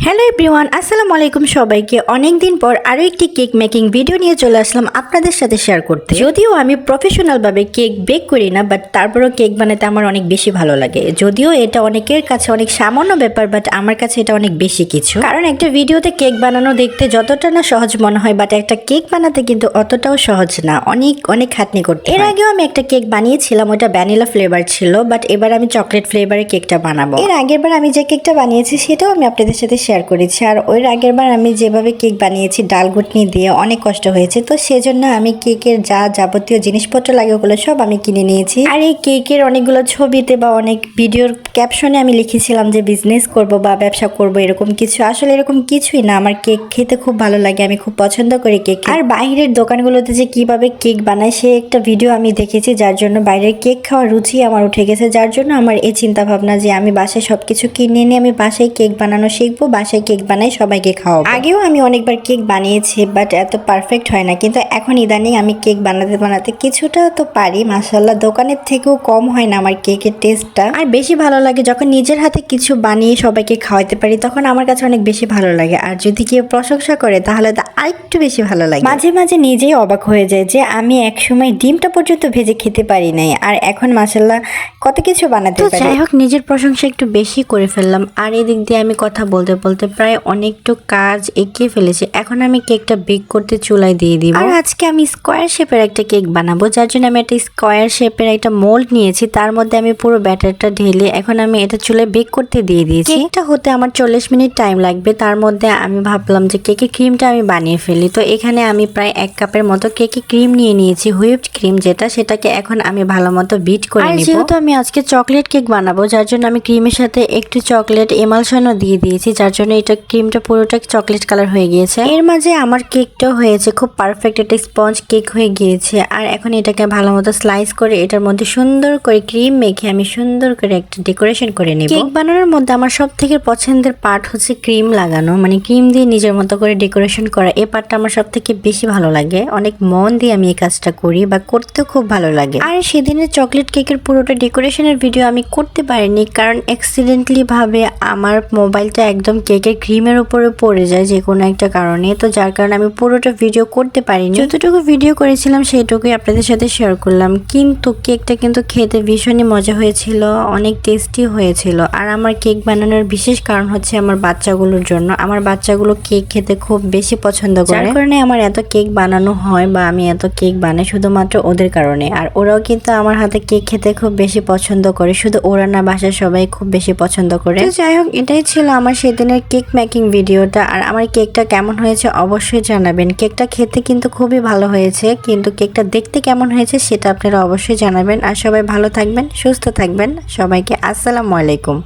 Hello everyone, আসসালামু আলাইকুম। সবাইকে অনেক দিন পর আরও একটি কেক মেকিং ভিডিও নিয়ে চলে আসলাম আপনাদের সাথে শেয়ার করতে। যদিও আমি প্রফেশনালভাবে কেক বেক করি না, বাট তারপরেও কেক বানাতে আমার অনেক বেশি ভালো লাগে। যদিও এটা অনেকের কাছে অনেক সামান্য ব্যাপার, বাট আমার কাছে এটা অনেক বেশি কিছু। কারণ একটা ভিডিওতে কেক বানানো দেখতে যতটা না সহজ মনে হয়, বাট একটা কেক বানাতে কিন্তু অতটাও সহজ না, অনেক অনেক খাটনি করতে হয়। এর আগেও আমি একটা কেক বানিয়েছিলাম, ওটা ভ্যানিলা ফ্লেভার ছিল, বাট এবার আমি চকলেট ফ্লেভারের কেকটা বানাবো। এর আগের বার আমি যে কেকটা বানিয়েছি সেটাও আমি আপনাদের সাথে শেয়ার করেছি। আর ওই আগের বার আমি যেভাবে কেক বানিয়েছি ডাল ঘুটনি দিয়ে, অনেক কষ্ট হয়েছে। তো সেজন্য আমি কেকের যা যাবতীয় জিনিসপত্র লাগে ওগুলো সব আমি কিনে নিয়েছি। আর এই কেকের অনেকগুলো ছবিতে বা অনেক ভিডিওর ক্যাপশনে আমি লিখেছিলাম যে বিজনেস করব বা ব্যবসা করব, এরকম কিছু। আসলে এরকম কিছুই না, আমার কেক খেতে খুব ভালো লাগে, আমি খুব পছন্দ করি কেক। আর বাইরের দোকানগুলোতে যে কিভাবে কেক বানায় সে একটা ভিডিও আমি দেখেছি, যার জন্য বাইরের কেক খাওয়ার রুচি আমার উঠে গেছে। যার জন্য আমার এই চিন্তা ভাবনা যে আমি বাসায় সবকিছু কিনে নিয়ে আমি বাসায় কেক বানানো শিখবো, বাসায় কেক বানাই সবাইকে খাওয়াবো। আগেও আমি অনেকবার কেক বানিয়েছি, বাট এত পারফেক্ট হয় না। কিন্তু এখন ইদানিং আমি কেক বানাতে বানাতে কিছুটা তো পারি, মাশাআল্লাহ। দোকানের থেকেও কম হয় না আমার কেকের টেস্টটা। আর বেশি ভালো লাগে যখন নিজের হাতে কিছু বানিয়ে সবাইকে খাওয়াতে পারি, তখন আমার কাছে অনেক বেশি ভালো লাগে। আর যদি কেউ প্রশংসা করে তাহলে তো আরেকটু বেশি ভালো লাগে। মাঝে মাঝে নিজেই অবাক হয়ে যায় যে আমি একসময় ডিমটা পর্যন্ত ভেজে খেতে পারি নাই, আর এখন মাশাআল্লাহ কত কিছু বানাতে পারি। যাই হোক, নিজের প্রশংসা একটু বেশি করে ফেললাম। আর এদিক দিয়ে আমি কথা বলতে বলতে প্রায় অনেকটা কাজ এগিয়ে ফেলেছি। এখন আমি কেকটা বেক করতে চুলায় দিয়ে দিব। আর আজকে আমি স্কোয়ার শেপের একটা কেক বানাবো, যার জন্য আমি একটা স্কোয়ার শেপের একটা মোল্ড নিয়েছি। তার মধ্যে আমি পুরো ব্যাটারটা ঢেলে এখন আমি এটা চুলায় বেক করতে দিয়ে দিয়েছি। কেকটা হতে আমার 40 মিনিট টাইম লাগবে। তার মধ্যে আমি ভাবলাম যে কেকের ক্রিমটা আমি বানিয়ে ফেলি। তো এখানে আমি প্রায় 1 কাপের মতো কেকের ক্রিম নিয়ে নিয়েছি, হুইপড ক্রিম যেটা, সেটাকে এখন আমি ভালো মতো বিট করে নিব। যেহেতু আমি আজকে চকলেট কেক বানাবো, যার জন্য আমি ক্রিমের সাথে একটু চকলেট এমালশনও দিয়ে দিয়েছি, যার জন্য এটা ক্রিমটা পুরোটা চকলেট কালার হয়ে গিয়েছে। এর মাঝে আমার কেকটাও হয়েছে খুব পারফেক্ট, একটা স্পঞ্জ কেক হয়ে গিয়েছে। আর এখন এটাকে ভালো মতো স্লাইস করে এটার মধ্যে সুন্দর করে ক্রিম মেখে আমি সুন্দর করে একটা ডেকোরেশন করে নিব। কেক বানানোর মধ্যে আমার সব থেকে পছন্দের পার্ট হচ্ছে ক্রিম লাগানো, মানে ক্রিম দিয়ে নিজের মতো করে ডেকোরেশন করা। এই পার্টটা আমার সব থেকে বেশি ভালো লাগে, অনেক মন দিয়ে আমি এই কাজটা করি বা করতেও খুব ভালো লাগে। আর সেদিনের চকলেট কেকের পুরোটা ডেকোরেশনের ভিডিও আমি করতে পারিনি, কারণ অ্যাক্সিডেন্টলি ভাবে আমার মোবাইলটা একদম কেকের ক্রিমের উপরে পড়ে যায় যে কোনো একটা কারণে। তো যার কারণে আমি পুরোটা ভিডিও করতে পারিনি। যতটুকু ভিডিও করেছিলাম সেইটুকুই আপনাদের সাথে শেয়ার করলাম। কিন্তু কেকটা কিন্তু খেতে ভীষণই মজা হয়েছিল, অনেক টেস্টি হয়েছিল। আর আমার কেক বানানোর বিশেষ কারণ হচ্ছে আমার বাচ্চাগুলোর জন্য। আমার বাচ্চাগুলো কেক খেতে খুব বেশি পছন্দ করে, যার কারণে আমার এত কেক বানানো হয় বা আমি এত কেক বানাই শুধুমাত্র ওদের কারণে। আর ওরাও কিন্তু আমার হাতে কেক খেতে খুব বেশি পছন্দ করে, শুধু ওরা না, বাসায় সবাই খুব বেশি পছন্দ করে। তো যাই হোক, এটাই ছিল আমার সেদিনের কেক মেকিং ভিডিওটা। আর আমার কেকটা কেমন হয়েছে অবশ্যই জানাবেন। কেকটা খেতে কিন্তু খুবই ভালো হয়েছে, কিন্তু কেকটা দেখতে কেমন হয়েছে সেটা আপনারা অবশ্যই জানাবেন। আর সবাই ভালো থাকবেন, সুস্থ থাকবেন। সবাইকে আসসালামু আলাইকুম।